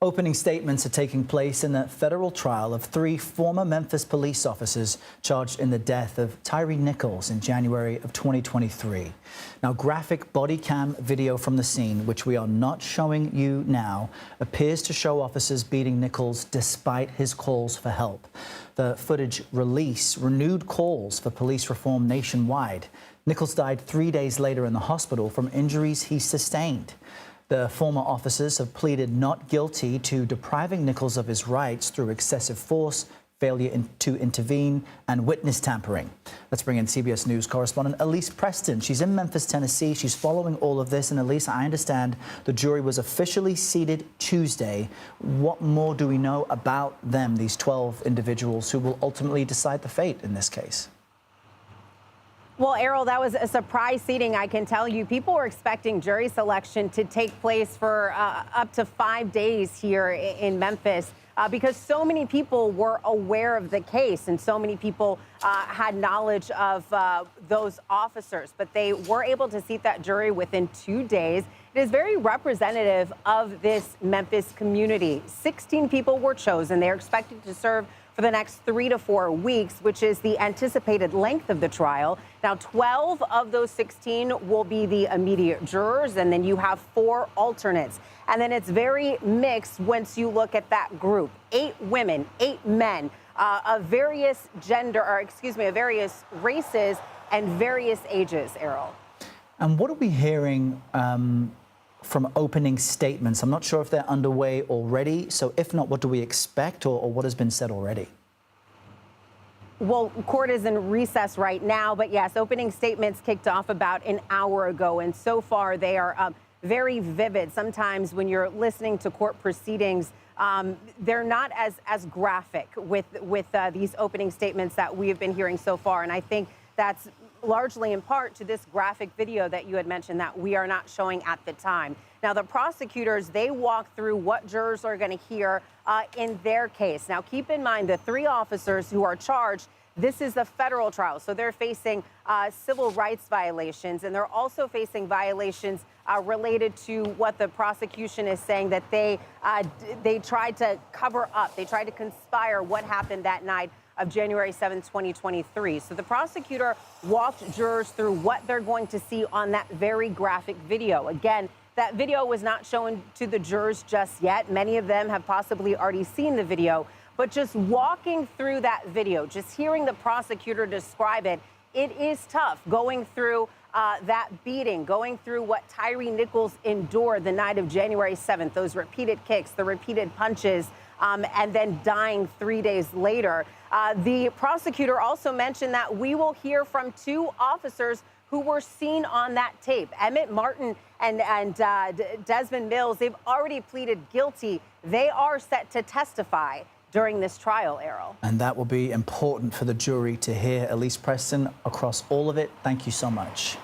Opening statements are taking place in the federal trial of 3 former Memphis police officers charged in the death of Tyre Nichols in January of 2023. Now, graphic body cam video from the scene, which we are not showing you now, appears to show officers beating Nichols despite his calls for help. The footage release renewed calls for police reform nationwide. Nichols died 3 days later in the hospital from injuries he sustained. The former officers have pleaded not guilty to depriving Nichols of his rights through excessive force, failure to intervene, and witness tampering. Let's bring in CBS News correspondent Elise Preston. She's in Memphis, Tennessee. She's following all of this. And Elise, I understand the jury was officially seated Tuesday. What more do we know about them, these 12 individuals who will ultimately decide the fate in this case? Well, Errol, that was a surprise seating, I can tell you. People were expecting jury selection to take place for up to 5 days here in Memphis because so many people were aware of the case and so many people had knowledge of those officers. But they were able to seat that jury within 2 days. It is very representative of this Memphis community. 16 people were chosen. They are expected to serve for the next 3 to 4 weeks, which is the anticipated length of the trial. Now, 12 of those 16 will be the immediate jurors, and then you have 4 alternates. And then it's very mixed once you look at that group. 8 women, 8 men of various of various races and various ages, Errol. And what are we hearing from opening statements? I'm not sure if they're underway already. So if not, what do we expect or what has been said already? Well, court is in recess right now, but yes, opening statements kicked off about an hour ago. And so far they are very vivid. Sometimes when you're listening to court proceedings, they're not as graphic with these opening statements that we have been hearing so far. And I think that's largely in part to this graphic video that you had mentioned that we are not showing at the time. Now, the prosecutors, they walk through what jurors are going to hear in their case. Now, keep in mind the 3 officers who are charged, this is a federal trial, so they're facing civil rights violations, and they're also facing violations related to what the prosecution is saying that they tried to cover up. They tried to conspire what happened that night of January 7, 2023. So the prosecutor walked jurors through what they're going to see on that very graphic video. Again, that video was not shown to the jurors just yet. Many of them have possibly already seen the video, but just walking through that video, just hearing the prosecutor describe it, it is tough going through that beating, going through what Tyre Nichols endured the night of January 7th, those repeated kicks, the repeated punches, and then dying 3 days later. The prosecutor also mentioned that we will hear from 2 officers who were seen on that tape. Emmett Martin and Desmond Mills, they've already pleaded guilty. They are set to testify during this trial, Errol. And that will be important for the jury to hear. Elise Preston, across all of it, thank you so much.